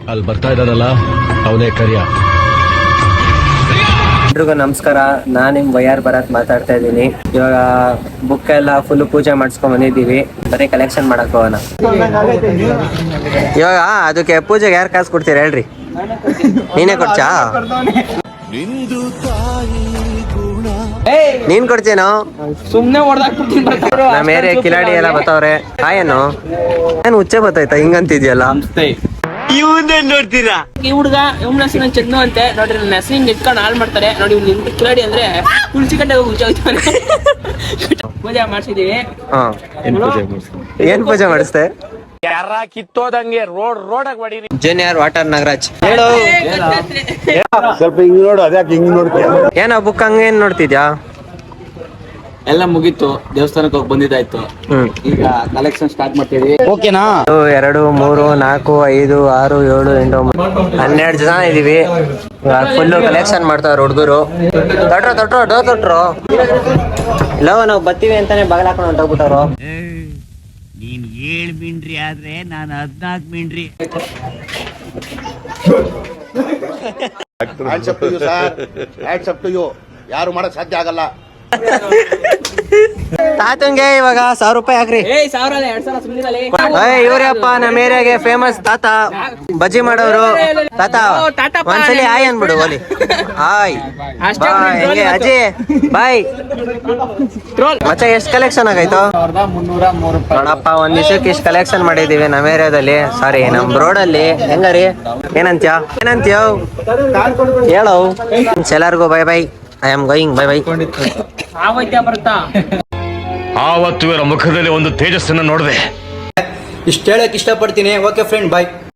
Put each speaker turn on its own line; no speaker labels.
ಅಲ್ಲಿ ಬರ್ತಾ ಇದ್ದಾನಲ್ಲ ಅವನೇ ಕರಿಯ.
ಎಲ್ರಿಗೂ ನಮಸ್ಕಾರ. ನಾನು ನಿಮ್ ವೈಆರ್ ಭರತ್ ಮಾತಾಡ್ತಾ ಇದ್ದೀನಿ. ಇವಾಗ ಬುಕ್ ಎಲ್ಲ ಫುಲ್ ಪೂಜೆ ಮಾಡಿಸ್ಕೊಂಡ್ ಬಂದಿದ್ದೀವಿ. ಬರೀ ಕಲೆಕ್ಷನ್ ಮಾಡಕ್ ಹೋಗೋಣ. ಇವಾಗ ಅದಕ್ಕೆ ಪೂಜೆಗೆ ಯಾರು ಕಾಸು ಕೊಡ್ತೀರಾ ಹೇಳ್ರಿ? ನೀನೇ ಕೊಡ್ಚಾ? ನೀನ್ ಕೊಡ್ತೇನೋ?
ಸುಮ್ನೆ
ನಮ್ಮ ಏರಿಯಾ ಕಿಲಾಡಿ ಎಲ್ಲ ಬತ್ತವ್ರೆ. ಏನು ಏನ್ ಹುಚ್ಚೆ ಬತ್ತಾಯ್ತಾ ಹಿಂಗಂತಿದ್ಯಲ್ಲ? ನೋಡ್ತೀರಾ
ಈ ಹುಡುಗ ಇವ್ನ ಹೆಸರು ಚಂದು ಅಂತೆ ನೋಡ್ರಿ. ನನ್ನ ಹೆಸರು ಹಿಂಗ್ ಇಟ್ಕೊಂಡು ಹಾಳು ಮಾಡ್ತಾರೆ ನೋಡಿ. ಇವ್ನು ಕಿಲಾಡಿ ಅಂದ್ರೆ ತುಳಸಿ ಕಟ್ಟೆ ಹೋಗ್ತಾನೆ. ಪೂಜೆ ಮಾಡ್ಸಿದೀವಿ.
ಏನ್ ಪೂಜೆ ಮಾಡಿಸ್ತೆ?
ಕಿತ್ತೋದಂಗೆ ರೋಡ್ ಹೊಡೀರಿ.
ಜೂನಿಯರ್ ವಾಟರ್ ನಾಗರಾಜ್ ಹೇಳು.
ಸ್ವಲ್ಪ ಹಿಂಗ್ ನೋಡು. ಅದ್ಯಾಕೆ ಹಿಂಗ್ ನೋಡ್ತೀಯ?
ಏನೋ ಬುಕ್ ಹಂಗೇನ್ ನೋಡ್ತಿದ್ಯಾ?
ಎಲ್ಲ ಮುಗೀತು, ದೇವಸ್ಥಾನಕ್ಕೆ ಹೋಗಿ ಬಂದಿದ್ದಾಯ್ತು. ಈಗ ಕಲೆಕ್ಷನ್ ಸ್ಟಾರ್ಟ್ ಮಾಡ್ತೀವಿ. ಓಕೆನಾ?
2, 3, 4, 5, 6, 7, 8, 12 ಜನ ಇದೀವಿ. ಫುಲ್ಲು ಕಲೆಕ್ಷನ್ ಮಾಡ್ತಾವ್ರ ಹುಡುಗರು. ತೊಟ್ರು ಇಲ್ಲ ನಾವು ಬರ್ತೀವಿ ಅಂತಾನೆ ಬಾಗಿಲು ಹಾಕೊಂಡು ಹೊಂಟೋಗ್ಬಿಟ್ಟವ್ರು.
ನೀನ್ 7 ಮಿಂಡ್ರಿ ಆದ್ರೆ ನಾನು 14 ಮಿಂಡ್ರಿ.
ಯಾರು ಮಾಡಕ್ ಸಾಧ್ಯ ಆಗಲ್ಲ.
ತಾತಂಗೆ ಇವಾಗ 1000 ರೂಪಾಯಿ ಹಾಕ್ರಿ.
1000 ಅಲ್ಲ 2000 ಸುಮ್ಮನಿರಲಿ.
ಇವ್ರಪ್ಪ ನಮ್ಮ ಏರಿಯಾಗೆ ಫೇಮಸ್ ತಾತ ಬಜ್ಜಿ ಮಾಡೋರು. ತಾತ ಒಂದ್ಸಲಿ ಆಯ್ ಅನ್ಬಿಡು ಓಲಿ. ಆಯ್ ಬಾಯ್ ಅಜ್ಜಿ ಬಾಯ್. ಮತ್ತೆ ಎಷ್ಟು ಕಲೆಕ್ಷನ್ ಆಗೈತು ನೋಡಪ್ಪ. ಒಂದ್ ದಿವಸಕ್ಕೆ ಇಷ್ಟು ಕಲೆಕ್ಷನ್ ಮಾಡಿದೀವಿ ನಮ್ಮ ಏರಿಯಾದಲ್ಲಿ. ಸಾರಿ ನಮ್ ರೋಡ್ ಅಲ್ಲಿ. ಹೆಂಗರಿ ಏನಂತ್ಯ ಹೇಳೋ? ಎಲ್ಲರಿಗೂ bye bye. I am going bye bye.
ಆವತ್ತು ಇವರ ಮುಖದಲ್ಲಿ ಒಂದು ತೇಜಸ್ಸನ್ನು ನೋಡಿದೆ.
ಇಷ್ಟ ಹೇಳಕ್ ಇಷ್ಟಪಡ್ತೀನಿ. ಓಕೆ ಫ್ರೆಂಡ್, ಬಾಯ್.